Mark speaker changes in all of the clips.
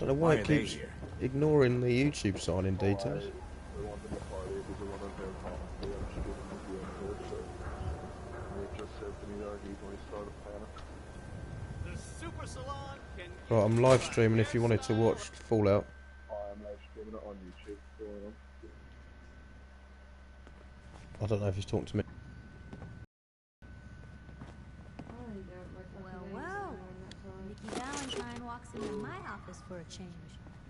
Speaker 1: Don't know why it keeps ignoring the YouTube sign-in details. Right, I'm live streaming if you wanted to watch Fallout.
Speaker 2: I'm live streaming it on YouTube.
Speaker 1: I don't know if he's talking to me.
Speaker 3: Well, Nikki Valentine walks into my office for a change.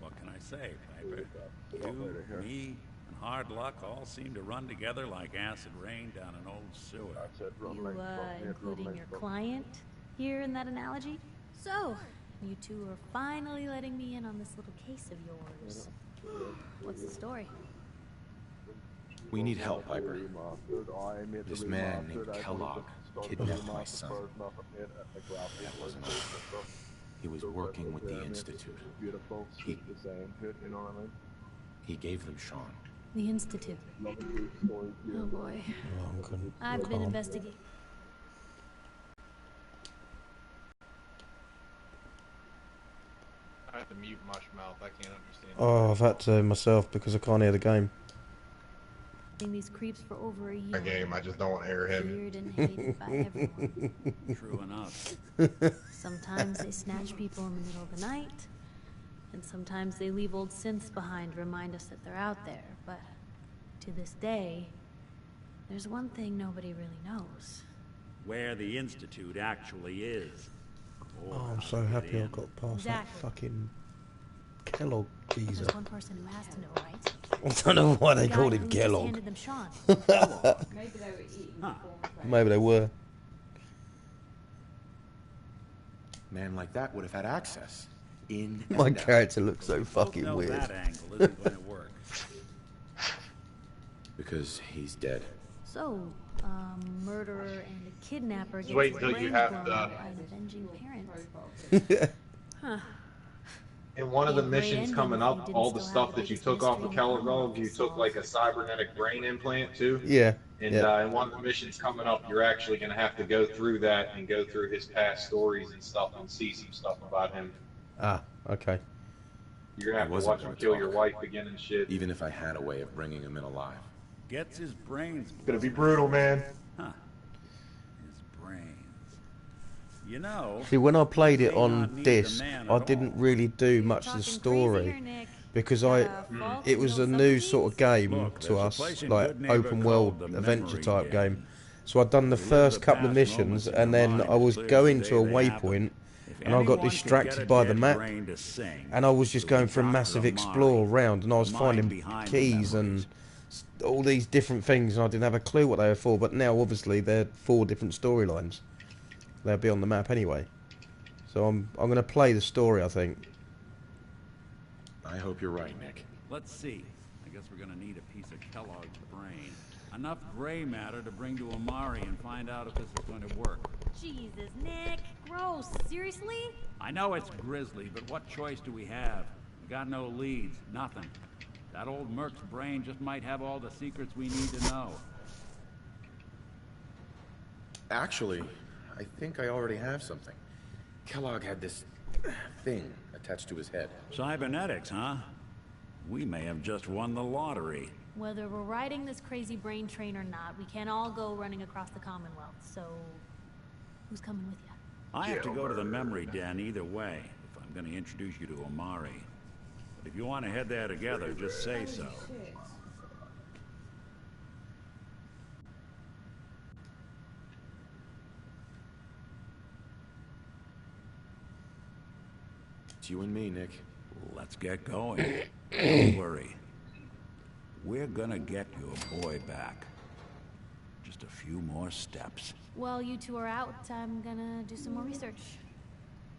Speaker 4: What can I say, Piper? You, me, and hard luck all seem to run together like acid rain down an old sewer.
Speaker 3: You, including your client here in that analogy? So, you two are finally letting me in on this little case of yours. What's the story?
Speaker 5: We need help, Piper. This man named Kellogg kidnapped my son. That wasn't all. He was working with the Institute. He gave them Sean.
Speaker 3: The Institute. Oh boy. I've been investigating.
Speaker 6: I have to mute Mushmouth. I can't understand.
Speaker 1: Oh, I've had to myself because I can't hear the game.
Speaker 3: These creeps for over a year.
Speaker 6: A game, I just don't want to hear him.
Speaker 3: Feared and hated by everyone.
Speaker 4: True enough.
Speaker 3: Sometimes they snatch people in the middle of the night, and sometimes they leave old synths behind to remind us that they're out there. But to this day, there's one thing nobody really knows.
Speaker 4: Where the Institute actually is.
Speaker 1: Oh, I'm so happy I got past that fucking Kellogg geezer.
Speaker 3: There's one person who has to know, right?
Speaker 1: I don't know why they called him Kellogg.
Speaker 3: Handed them Sean.
Speaker 7: Maybe they were eating before.
Speaker 1: Maybe they were.
Speaker 5: Man like that would have had access.
Speaker 1: My character looks so fucking weird.
Speaker 4: That angle isn't going to work.
Speaker 5: Because he's dead.
Speaker 3: So, murderer and a kidnapper gets
Speaker 6: wait till you have
Speaker 3: blown
Speaker 6: the-
Speaker 3: by an avenging parent. Huh.
Speaker 6: In one of the missions coming up, all the stuff that you took off of Kellogg, you took like a cybernetic brain implant too.
Speaker 1: Yeah.
Speaker 6: And in one of the missions coming up, you're actually going to have to go through that and go through his past stories and stuff and see some stuff about him.
Speaker 1: Ah, okay.
Speaker 6: You're going to have to watch him kill your wife again and shit.
Speaker 5: Even if I had a way of bringing him in alive.
Speaker 4: Gets his brains.
Speaker 6: It's going to be brutal, man.
Speaker 4: Huh. His brains. You know.
Speaker 1: See, when I played it on disc, I didn't really do much of the story because it was a new sort of game to us, like open world adventure type game. So I'd done the first couple of missions, and then I was going to a waypoint, and I got distracted by the map, and I was just going for a massive explore round, and I was finding keys and all these different things, and I didn't have a clue what they were for. But now, obviously, they're 4 different storylines. They'll be on the map anyway. So I'm going to play the story, I think.
Speaker 5: I hope you're right, Nick.
Speaker 4: Let's see. I guess we're going to need a piece of Kellogg's brain. Enough gray matter to bring to Amari and find out if this is going to work.
Speaker 3: Jesus, Nick. Gross. Seriously?
Speaker 4: I know it's grisly, but what choice do we have? We got no leads. Nothing. That old Merc's brain just might have all the secrets we need to know.
Speaker 5: Actually, I think I already have something. Kellogg had this thing attached to his head.
Speaker 4: Cybernetics, huh? We may have just won the lottery.
Speaker 3: Whether we're riding this crazy brain train or not, we can't all go running across the Commonwealth, so who's coming with you?
Speaker 4: I have to go to the memory den either way, if I'm going to introduce you to Amari. But if you want to head there together, just say so.
Speaker 5: It's you and me, Nick.
Speaker 4: Let's get going. Don't worry. We're gonna get your boy back. Just a few more steps.
Speaker 3: While you two are out, I'm gonna do some more research.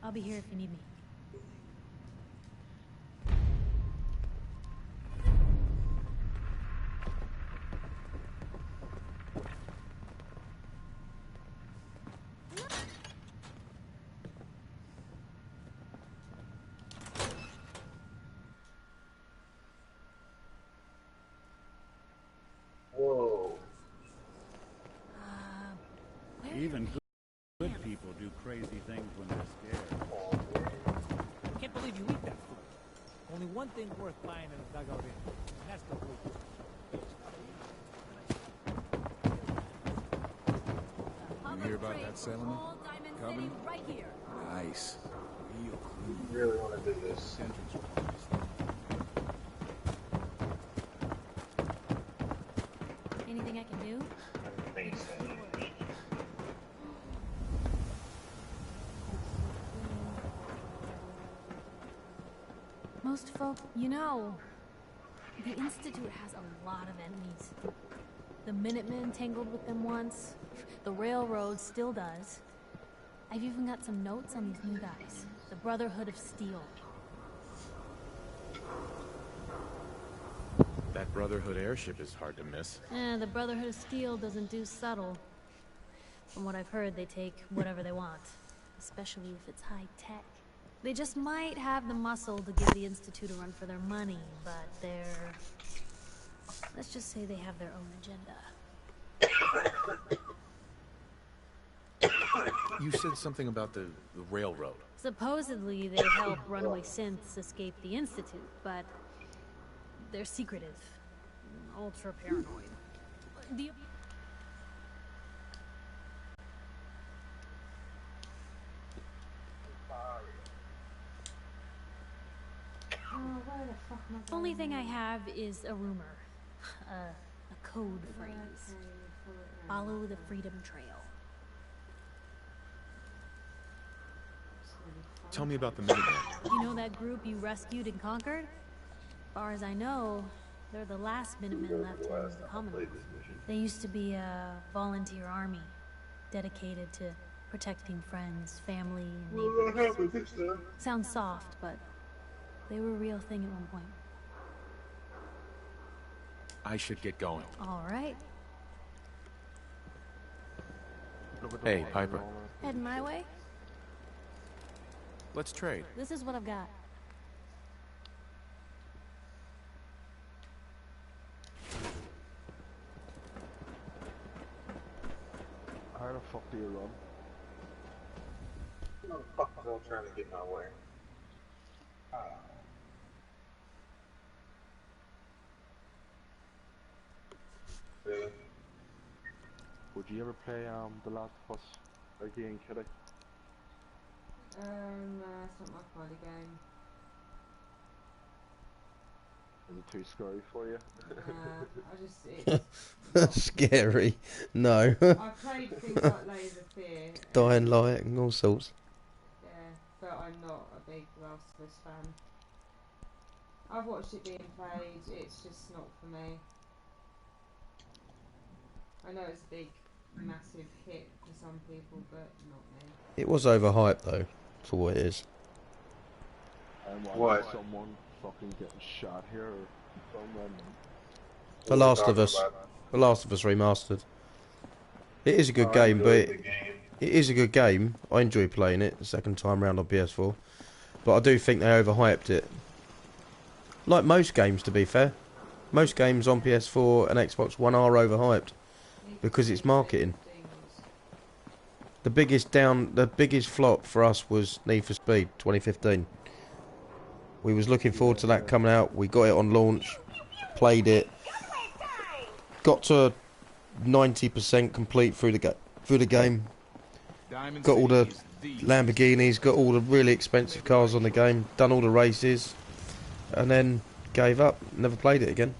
Speaker 3: I'll be here if you need me.
Speaker 4: Even good people do crazy things when they're scared.
Speaker 8: one thing worth buying in a dugout in, and that's the blue.
Speaker 4: You hear about that settlement? Coming?
Speaker 3: Right here.
Speaker 4: Nice. Real clean.
Speaker 6: Really want to do this.
Speaker 4: Entrance.
Speaker 3: Anything I can do? Most folk, you know, the Institute has a lot of enemies. The Minutemen tangled with them once. The Railroad still does. I've even got some notes on these new guys. The Brotherhood of Steel.
Speaker 5: That Brotherhood airship is hard to miss.
Speaker 3: The Brotherhood of Steel doesn't do subtle. From what I've heard, they take whatever they want. Especially if it's high-tech. They just might have the muscle to give the Institute a run for their money, but they're... let's just say they have their own agenda.
Speaker 5: You said something about the railroad.
Speaker 3: Supposedly, they help runaway synths escape the Institute, but they're secretive, ultra paranoid. The only thing I have is a rumor, a code phrase. Follow the Freedom Trail.
Speaker 5: Tell me about the Minutemen.
Speaker 3: You know that group you rescued and conquered? As far as I know, they're the last Minutemen left in the Commonwealth. They used to be a volunteer army, dedicated to protecting friends, family, and neighbors. Sounds soft, but they were a real thing at one point.
Speaker 5: I should get going.
Speaker 3: All right.
Speaker 5: Hey, Piper.
Speaker 3: Heading my way?
Speaker 5: Let's trade.
Speaker 3: This is what I've got.
Speaker 2: How the fuck do you run?
Speaker 6: What the fuck was I trying to get my way? Really?
Speaker 2: Would you ever play The Last of Us again, Kitty?
Speaker 7: No, it's not my kind of game.
Speaker 2: Is it too scary for you?
Speaker 1: Scary. No.
Speaker 7: I played things like Laser Fear.
Speaker 1: Dying Light and all sorts.
Speaker 7: Yeah, but I'm not a big Last of Us fan. I've watched it being played, it's just not for me. I know it's a big, massive hit for some people, but not me.
Speaker 1: It was overhyped though, for what it is.
Speaker 2: Why someone fucking getting shot here or someone...
Speaker 1: The Last of Us. The Last of Us remastered. It is a good game, but it is a good game. I enjoy playing it the second time round on PS4. But I do think they overhyped it. Like most games, to be fair. Most games on PS4 and Xbox One are overhyped. Because it's marketing. The biggest flop for us was Need for Speed 2015. We was looking forward to that coming out. We got it on launch, played it, got to 90% complete through the game. Got all the Lamborghinis, got all the really expensive cars on the game, done all the races, and then gave up. Never played it again.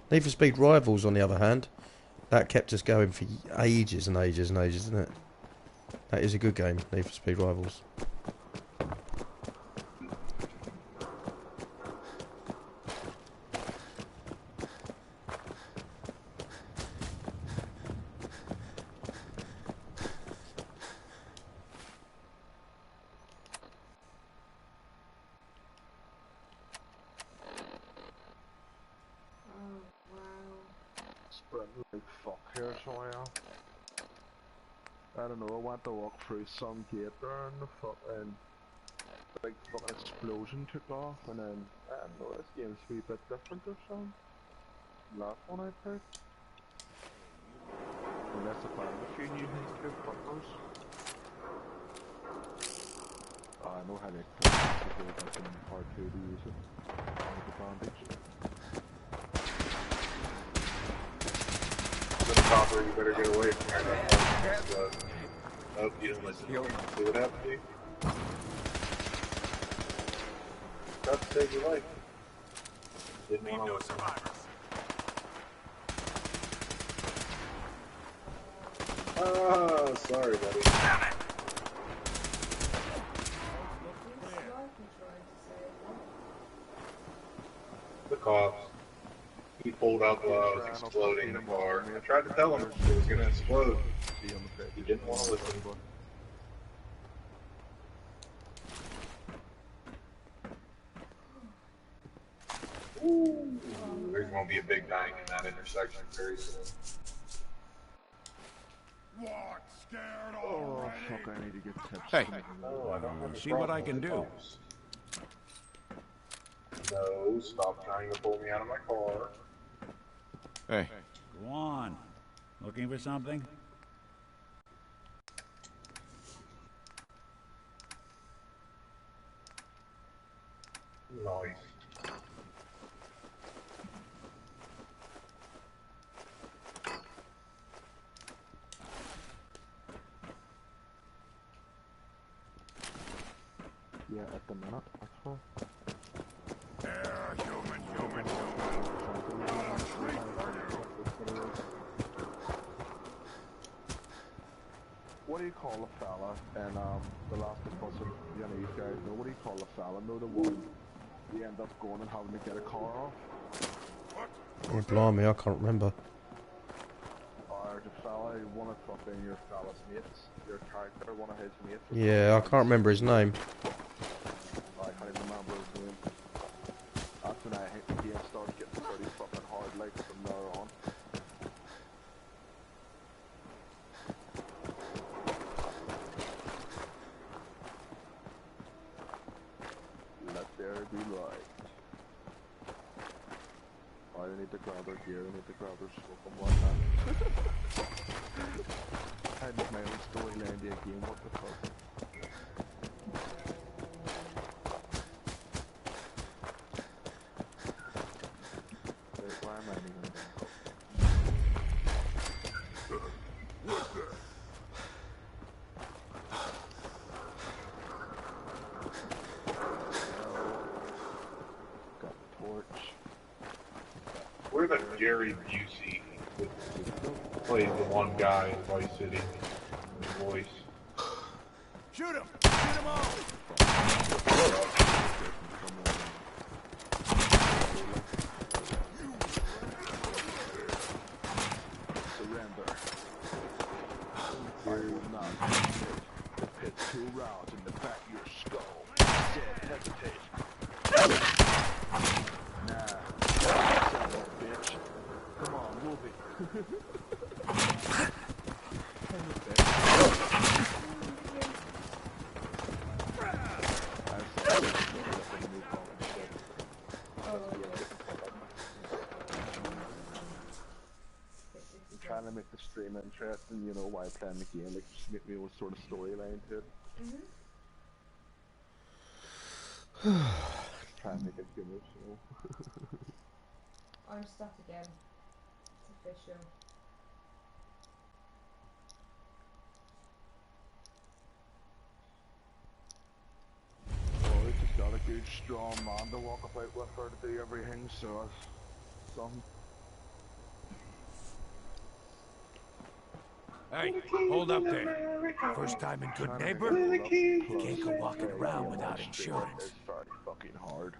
Speaker 1: Need for Speed Rivals, on the other hand, that kept us going for ages and ages and ages, isn't it? That is a good game, Need for Speed Rivals.
Speaker 2: Like fuck here, so I don't know, I want to walk through some gate there and the fucking big fucking explosion took off and then, I don't know, this game's a wee bit different or something. Last one I played. Unless I found a few new things to fuckers. know how to go back in part 2 to use it with the bandage.
Speaker 6: The copper, you better get away from that. Nope, you didn't listen. See what happened to you? Got to save your life. Didn't want to listen. Oh, sorry, buddy. Damn it. The cops. He pulled out while I was exploding the car. I tried to tell him it was gonna explode. He didn't want to listen. Ooh, there's gonna be a big dying in that intersection very soon.
Speaker 4: What? Scared
Speaker 2: already? Oh, fuck, I need to get tips.
Speaker 5: Hey.
Speaker 6: Oh, I don't have
Speaker 4: See what I can do.
Speaker 6: No, stop trying to pull me out of my car.
Speaker 5: Hey.
Speaker 4: Go on. Looking for something?
Speaker 6: Nice.
Speaker 2: Yeah, at the minute, that's fine.
Speaker 4: Human.
Speaker 2: What do you call a fella and the last of us, you know, you guys know, what do you call a fella? No, the one you end up going and having to get a car off.
Speaker 1: Oh, blimey, I can't remember.
Speaker 2: Or the fella, one of fucking your fella's mates, your character, one of his mates.
Speaker 1: Yeah, I can't remember his name.
Speaker 2: I can't even remember his name. That's when I hit the game started getting pretty fucking hard, like, from there on. Let there be light. Oh, I need to grab her gear, I need to grab her smoke and whatnot. I had my own storyline the game, what the fuck? Why am I even back? Got the torch.
Speaker 6: Where the Gary Busey plays the one guy in Vice City? His voice.
Speaker 4: Shoot him! Shoot him all!
Speaker 2: Surrender. I will not hesitate. The pit's 2 rounds in the back of your skull. Instead, hesitate. Nah. Son of a bitch. Come on, move it. Trying to make the stream interesting, you know, while playing the game, like just make me a sort of storyline to it. Try and make it humorous, you know.
Speaker 7: I'm stuck again. It's official.
Speaker 2: Oh, it's just got a good strong man to walk about with her to do everything, so it's something.
Speaker 9: Hey, hold up there. First time in Good Neighbor? You can't go walking around without insurance.
Speaker 2: It's very fucking hard.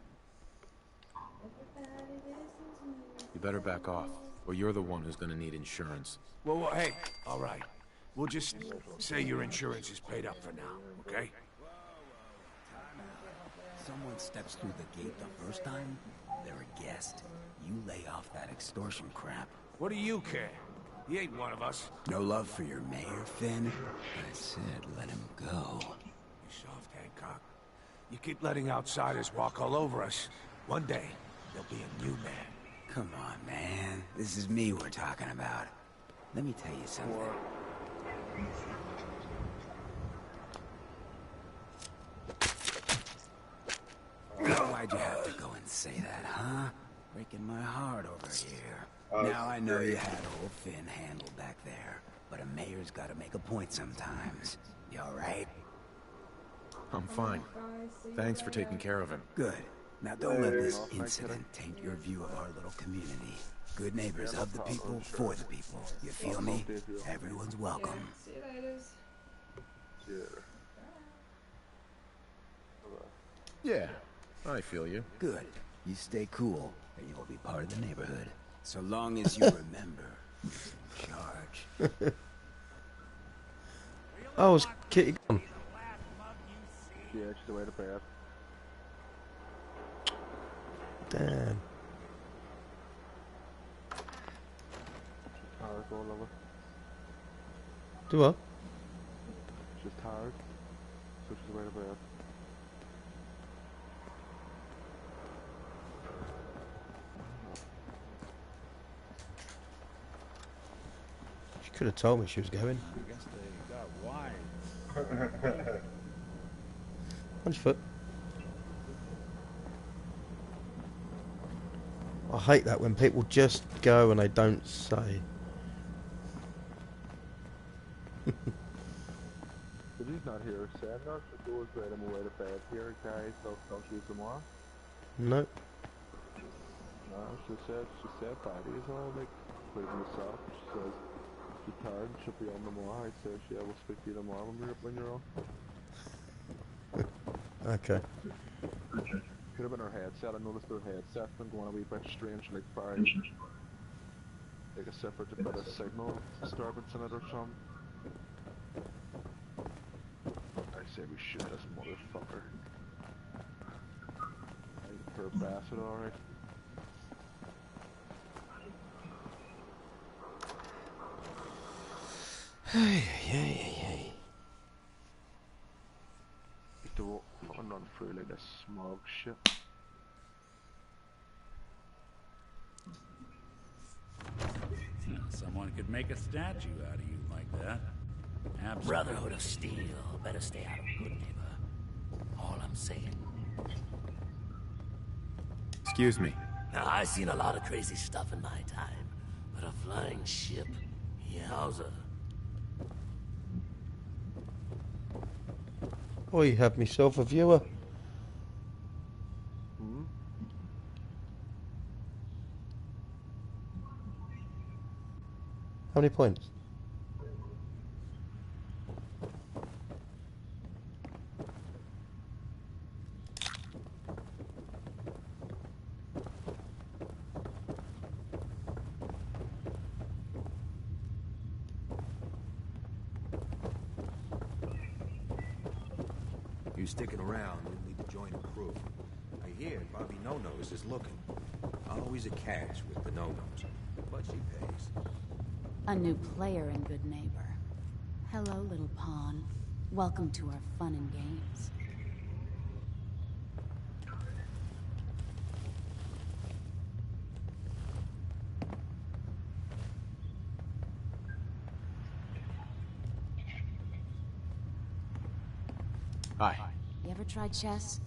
Speaker 5: You better back off, or you're the one who's gonna need insurance.
Speaker 9: Well, hey, all right. We'll just say your insurance is paid up for now, okay?
Speaker 10: Someone steps through the gate the first time, they're a guest. You lay off that extortion crap.
Speaker 9: What do you care? He ain't one of us.
Speaker 10: No love for your mayor, Finn? I said let him go.
Speaker 9: You soft Hancock. You keep letting outsiders walk all over us. One day, there'll be a new man.
Speaker 10: Come on, man. This is me we're talking about. Let me tell you something. say that, huh? Breaking my heart over here.
Speaker 6: Oh,
Speaker 10: Now I know
Speaker 6: great.
Speaker 10: you had old Finn handled back there, but a mayor's gotta make a point sometimes. You alright?
Speaker 5: I'm fine. Thanks for taking care of him.
Speaker 10: Good. Now don't let this incident taint your view of our little community. Good neighbors of the people, for the people. You feel me? Everyone's welcome.
Speaker 7: See you later.
Speaker 5: Yeah, I feel you.
Speaker 10: Good. You stay cool, and you'll be part of the neighborhood. So long as you remember who's in charge.
Speaker 1: Oh, is Kitty gone?
Speaker 2: Yeah, she's away to bed.
Speaker 1: Damn.
Speaker 2: Tired, go lover.
Speaker 1: Do what?
Speaker 2: She's tired, so she's away to bed.
Speaker 1: She could have told me she was going.
Speaker 4: I guess they got wine.
Speaker 1: On your foot. I hate that when people just go and they don't say.
Speaker 2: But he's not here, Sam. No, she goes right him away to bed here, guys. Don't use them on.
Speaker 1: Nope.
Speaker 2: No, she said Patty is all like putting this up. She says she's tired and she'll be on tomorrow. I said yeah, we'll speak to you tomorrow when you're on.
Speaker 1: Okay.
Speaker 2: Could have been her headset. I noticed her headset's been going a wee bit strange, like by like a separate bit of signal disturbance in it or something. I say we shoot this motherfucker. Per bastard, alright.
Speaker 1: Hey.
Speaker 2: To fucking run through like this smog shit.
Speaker 4: Someone could make a statue out of you like that. Absolutely.
Speaker 11: Brotherhood of Steel. Better stay out of Good Neighbor. All I'm saying.
Speaker 5: Excuse me.
Speaker 11: Now, I've seen a lot of crazy stuff in my time, but a flying ship, yowza.
Speaker 1: Oh, you have myself a viewer.
Speaker 2: Hmm?
Speaker 1: How many points?
Speaker 5: You sticking around, you'll need to join a crew. I hear Bobby No-Nose is looking. Always a catch with the No-Nose, but she pays.
Speaker 12: A new player in Good Neighbor. Hello, little pawn. Welcome to our fun and games.
Speaker 5: Hi.
Speaker 12: You ever tried chess?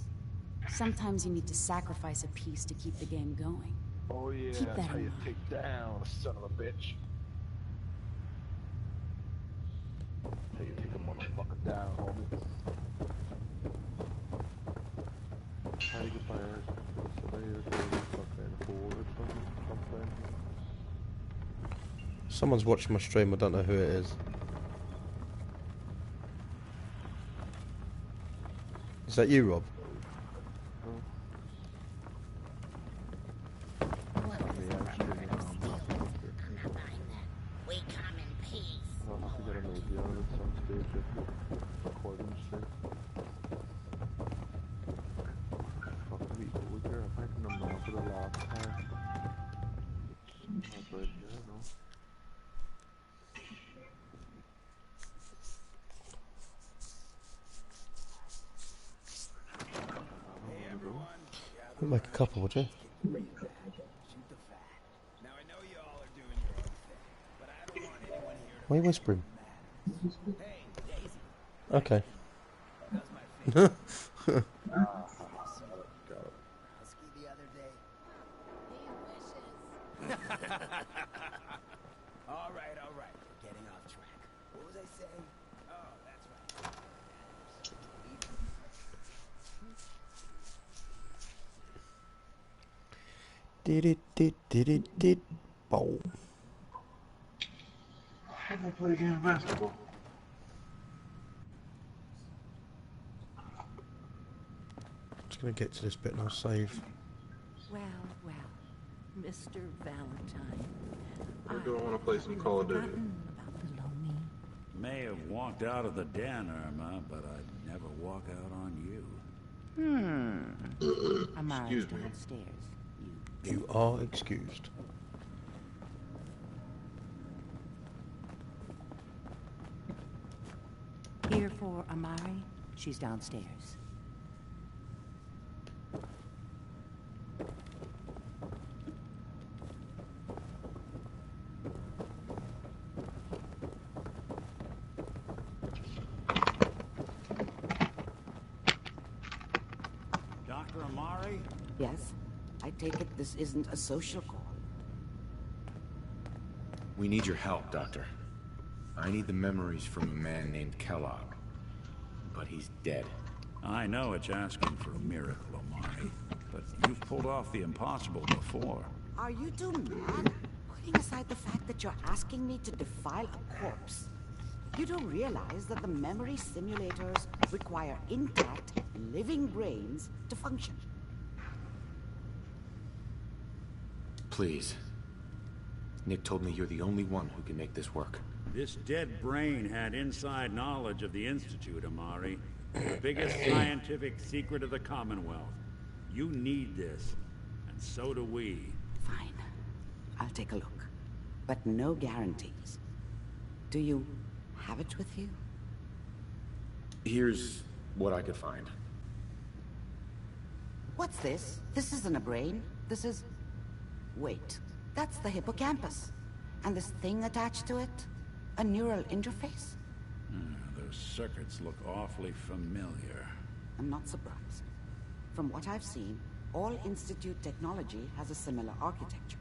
Speaker 12: Sometimes you need to sacrifice a piece to keep the game going.
Speaker 2: Oh yeah,
Speaker 12: Keep
Speaker 2: that's
Speaker 12: that
Speaker 2: how
Speaker 12: in
Speaker 2: you
Speaker 12: mind.
Speaker 2: take down a son of a bitch. That's how you take a motherfucker down, homie. How you get fired? Somebody is fucking bored or something.
Speaker 1: Someone's watching my stream, I don't know who it is. Is that you, Rob?
Speaker 11: We come in peace.
Speaker 2: I'll have to get an idea of it at some stage if the recording stream. Fuck me, over here. I think I'm not for the last time. That's right here, no?
Speaker 1: We'll make a couple, would you? Why are you whispering? Okay.
Speaker 10: the other day, All right. We're getting off track. What was I saying? Oh, that's right.
Speaker 1: Did. Bowl.
Speaker 6: How do I play a game of basketball?
Speaker 1: Just gonna get to this bit and I'll save.
Speaker 13: Well, Mr. Valentine.
Speaker 6: Or do I want to play some Call of Duty?
Speaker 4: May have walked out of the den, Irma, but I'd never walk out on you.
Speaker 13: Amari's
Speaker 6: Excuse me.
Speaker 13: downstairs.
Speaker 1: You are excused.
Speaker 13: Here for Amari. She's downstairs.
Speaker 4: Dr. Amari?
Speaker 13: Yes? I take it this isn't a social call.
Speaker 5: We need your help, Doctor. I need the memories from a man named Kellogg. But he's dead.
Speaker 4: I know it's asking for a miracle, Amari, but you've pulled off the impossible before.
Speaker 13: Are you two mad? Putting aside the fact that you're asking me to defile a corpse, you don't realize that the memory simulators require intact, living brains to function.
Speaker 5: Please. Nick told me you're the only one who can make this work.
Speaker 4: This dead brain had inside knowledge of the Institute, Amari. The biggest scientific secret of the Commonwealth. You need this, and so do we.
Speaker 13: Fine. I'll take a look. But no guarantees. Do you have it with you?
Speaker 5: Here's what I could find.
Speaker 13: What's this? This isn't a brain. This is... Wait. That's the hippocampus. And this thing attached to it? A neural interface?
Speaker 4: Those circuits look awfully familiar.
Speaker 13: I'm not surprised. From what I've seen, all Institute technology has a similar architecture.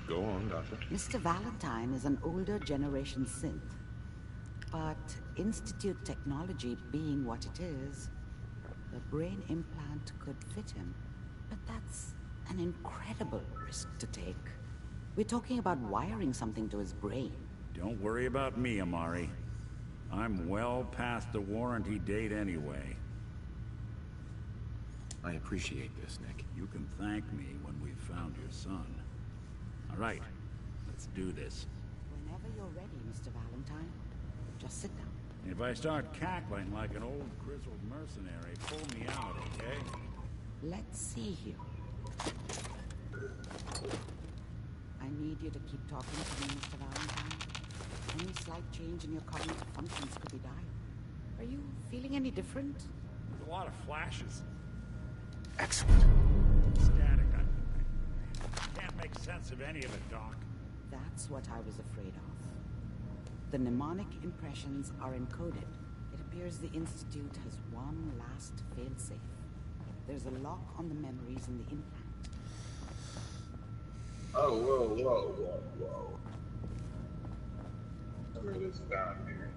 Speaker 5: Go on, Doctor.
Speaker 13: Mr. Valentine is an older generation synth. But Institute technology being what it is, the brain implant could fit him. But that's an incredible risk to take. We're talking about wiring something to his brain.
Speaker 4: Don't worry about me, Amari. I'm well past the warranty date anyway.
Speaker 5: I appreciate this, Nick.
Speaker 4: You can thank me when we've found your son. All right, let's do this.
Speaker 13: Whenever you're ready, Mr. Valentine, just sit down.
Speaker 4: If I start cackling like an old grizzled mercenary, pull me out, okay?
Speaker 13: Let's see here. I need you to keep talking to me, Mr. Valentine. Any slight change in your cognitive functions could be dire. Are you feeling any different?
Speaker 4: There's a lot of flashes.
Speaker 5: Excellent.
Speaker 4: Static. I can't make sense of any of it, Doc.
Speaker 13: That's what I was afraid of. The mnemonic impressions are encoded. It appears the Institute has one last failsafe. There's a lock on the memories in the implant.
Speaker 6: Oh, whoa. Let's write this down here.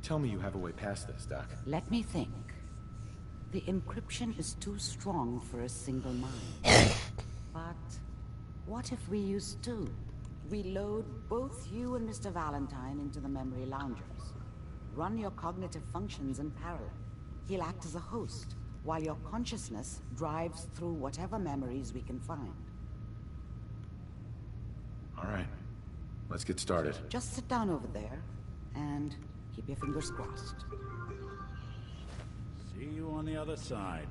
Speaker 5: Tell me you have a way past this, Doc.
Speaker 13: Let me think. The encryption is too strong for a single mind. But what if we use two? We load both you and Mr. Valentine into the memory loungers. Run your cognitive functions in parallel. He'll act as a host, while your consciousness drives through whatever memories we can find.
Speaker 5: All right. Let's get started.
Speaker 13: Just sit down over there, and keep your fingers crossed.
Speaker 4: See you on the other side.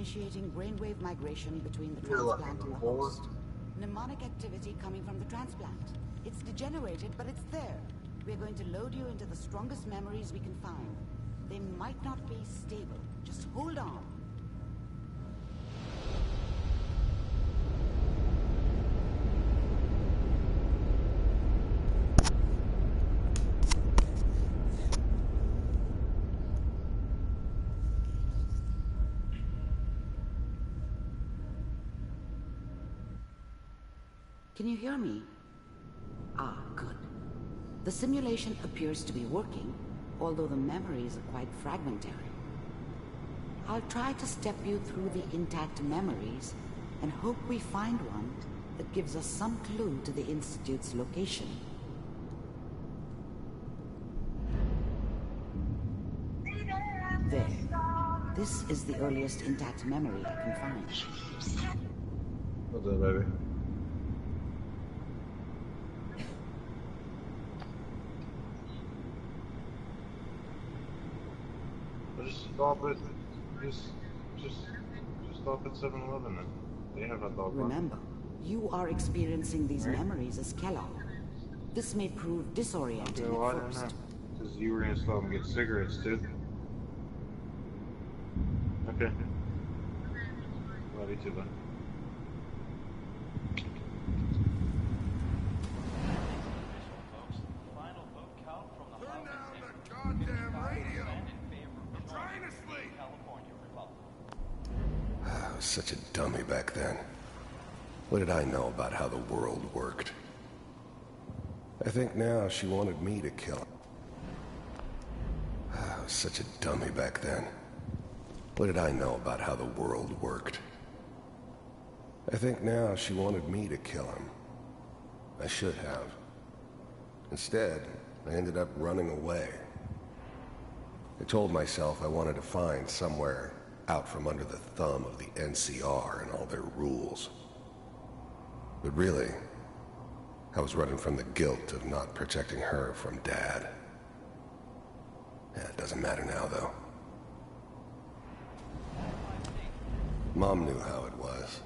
Speaker 13: initiating brainwave migration between the transplant and the host. Mnemonic activity coming from the transplant. It's degenerated, but it's there. We're going to load you into the strongest memories we can find. They might not be stable. Just hold on. Can you hear me? Ah, good. The simulation appears to be working, although the memories are quite fragmentary. I'll try to step you through the intact memories and hope we find one that gives us some clue to the Institute's location. There. This is the earliest intact memory I can find.
Speaker 6: What's up, baby? Just stop it. Just stop at 7-Eleven then. They have a dog.
Speaker 13: Remember, you are experiencing these memories as Kellogg. This may prove disorienting at first.
Speaker 6: Because you were gonna stop and get cigarettes too. Okay. Love you too, bud.
Speaker 14: I was such a dummy back then. What did I know about how the world worked? I think now she wanted me to kill him. I was such a dummy back then. What did I know about how the world worked? I think now she wanted me to kill him. I should have. Instead, I ended up running away. I told myself I wanted to find somewhere out from under the thumb of the NCR and all their rules. But really, I was running from the guilt of not protecting her from Dad. Yeah, it doesn't matter now, though. Mom knew how it was.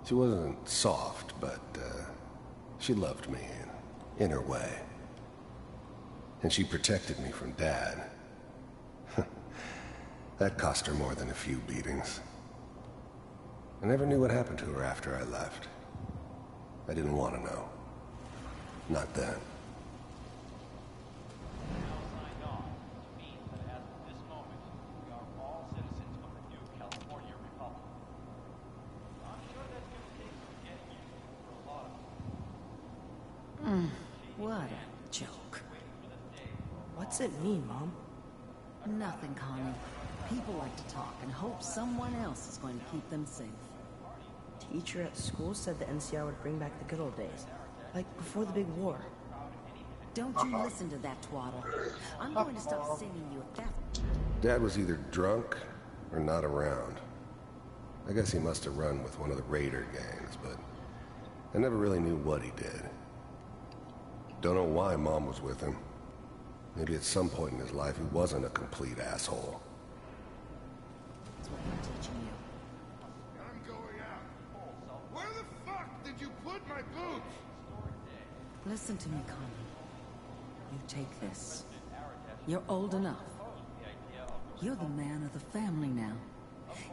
Speaker 14: She wasn't soft, but she loved me in her way. And she protected me from Dad. That cost her more than a few beatings. I never knew what happened to her after I left. I didn't want to know. Not then.
Speaker 15: What a joke. What's it mean, Mom?
Speaker 16: Nothing, Connie. People like to talk and hope someone else is going to keep them safe.
Speaker 15: Teacher at school said the NCR would bring back the good old days. Like before the big war.
Speaker 16: Don't you listen to that twaddle. I'm going to stop singing you a death.
Speaker 14: Dad was either drunk or not around. I guess he must have run with one of the raider gangs, but I never really knew what he did. Don't know why Mom was with him. Maybe at some point in his life he wasn't a complete asshole.
Speaker 16: That's what I'm teaching you.
Speaker 9: I'm going out. Where the fuck did you put my boots?
Speaker 16: Listen to me, Connie. You take this. You're old enough. You're the man of the family now.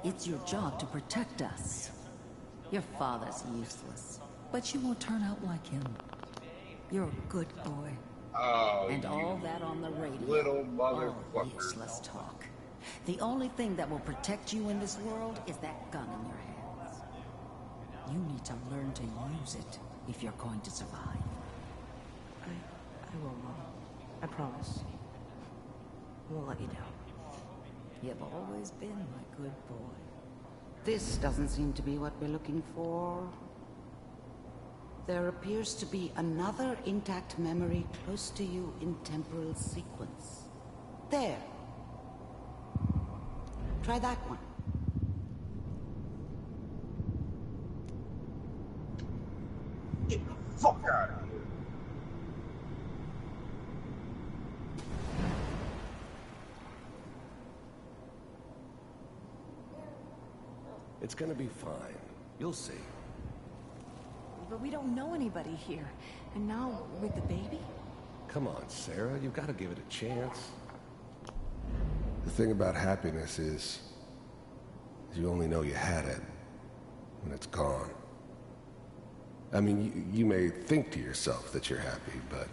Speaker 16: It's your job to protect us. Your father's useless, but you won't turn out like him. You're a good boy.
Speaker 6: Oh,
Speaker 16: and all that on the radio.
Speaker 6: Little motherfucker.
Speaker 16: All useless talk. The only thing that will protect you in this world is that gun in your hands. You need to learn to use it if you're going to survive.
Speaker 15: I will, Mom. I promise. I won't let you down.
Speaker 16: You've always been my good boy.
Speaker 13: This doesn't seem to be what we're looking for. There appears to be another intact memory close to you in temporal sequence. There. Try that one.
Speaker 6: Get the fuck out of here.
Speaker 14: It's gonna be fine. You'll see.
Speaker 17: But we don't know anybody here. And now, with the baby?
Speaker 14: Come on, Sarah. You've got to give it a chance. The thing about happiness is you only know you had it when it's gone. I mean, you may think to yourself that you're happy, but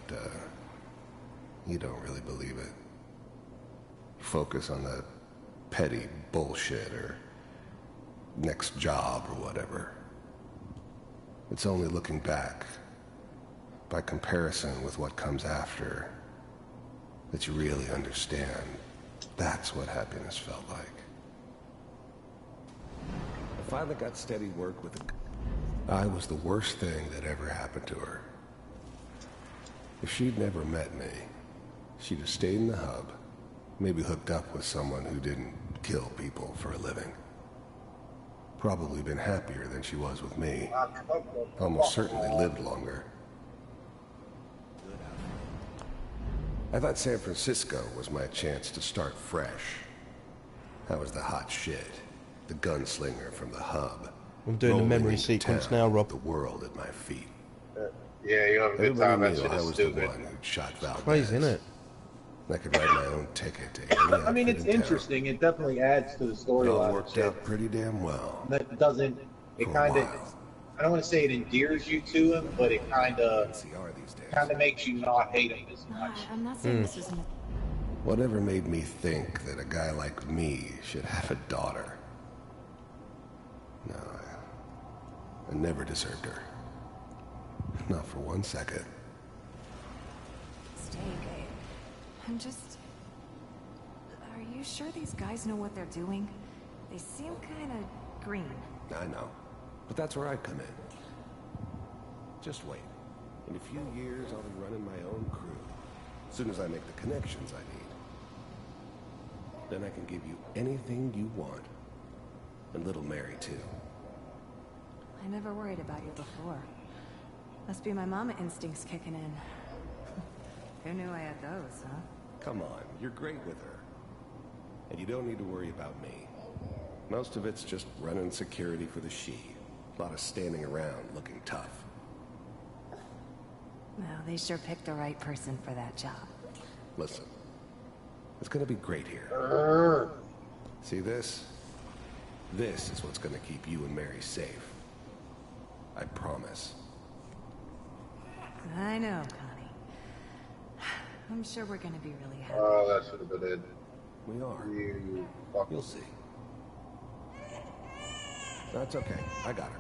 Speaker 14: you don't really believe it. You focus on the petty bullshit or next job or whatever. It's only looking back, by comparison with what comes after, that you really understand. That's what happiness felt like. I finally got steady work with I was the worst thing that ever happened to her. If she'd never met me, she'd have stayed in the hub, maybe hooked up with someone who didn't kill people for a living. Probably been happier than she was with me. Almost certainly lived longer. I thought San Francisco was my chance to start fresh. I was the hot shit, the gunslinger from the hub.
Speaker 1: I'm doing the memory sequence now, Rob.
Speaker 14: The world at my feet.
Speaker 6: Yeah, you have a good time. That shit
Speaker 14: I
Speaker 6: is
Speaker 14: was
Speaker 6: stupid.
Speaker 14: the one who shot Valdez.
Speaker 1: Crazy, isn't it?
Speaker 14: I could write my own ticket to any
Speaker 18: I mean, it's interesting. It definitely adds to the
Speaker 14: It all
Speaker 18: storyline.
Speaker 14: worked out pretty damn well.
Speaker 18: That doesn't. It kind of. I don't want to say it endears you to him, but it kind of makes you not hate him as much.
Speaker 17: I'm not saying this isn't.
Speaker 14: Whatever made me think that a guy like me should have a daughter? No, I never deserved her. Not for 1 second.
Speaker 17: Stay, Gabe. I'm just... Are you sure these guys know what they're doing? They seem kind of green.
Speaker 14: I know. But that's where I come in. Just wait. In a few years, I'll be running my own crew. As soon as I make the connections I need. Then I can give you anything you want. And little Mary, too.
Speaker 17: I never worried about you before. Must be my mama instincts kicking in. Who knew I had those, huh?
Speaker 14: Come on, you're great with her. And you don't need to worry about me. Most of it's just running security for the she. A lot of standing around looking tough.
Speaker 17: Well, they sure picked the right person for that job.
Speaker 14: Listen, it's gonna be great here. See this? This is what's gonna keep you and Mary safe. I promise.
Speaker 17: I know, Connie. I'm sure we're gonna be really happy.
Speaker 6: Oh, that should have been it.
Speaker 14: We are.
Speaker 6: You fuck.
Speaker 14: You'll see. That's okay. I got her.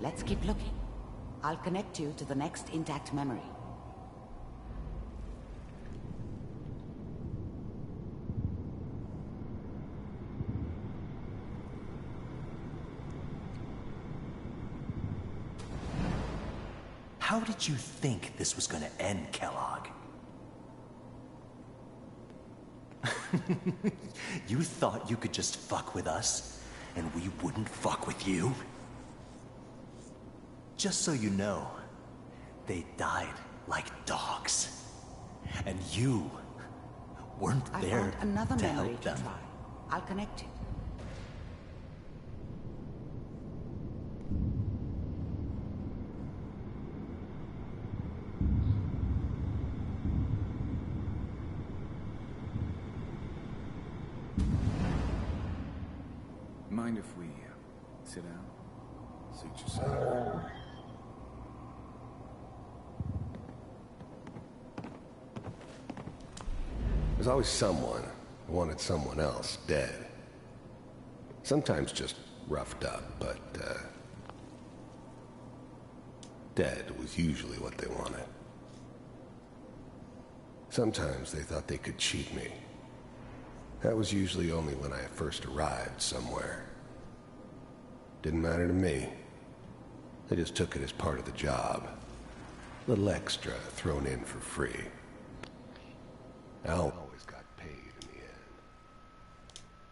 Speaker 13: Let's keep looking. I'll connect you to the next intact memory.
Speaker 19: How did you think this was gonna end, Kellogg? You thought you could just fuck with us, and we wouldn't fuck with you? Just so you know, they died like dogs. And you weren't there
Speaker 13: I found another
Speaker 19: to
Speaker 13: memory
Speaker 19: help
Speaker 13: to
Speaker 19: them.
Speaker 13: try. I'll connect you.
Speaker 5: Mind if we sit down?
Speaker 14: Suit yourself. There's always someone who wanted someone else dead. Sometimes just roughed up, but dead was usually what they wanted. Sometimes they thought they could cheat me. That was usually only when I first arrived somewhere. Didn't matter to me. They just took it as part of the job. A little extra thrown in for free. Al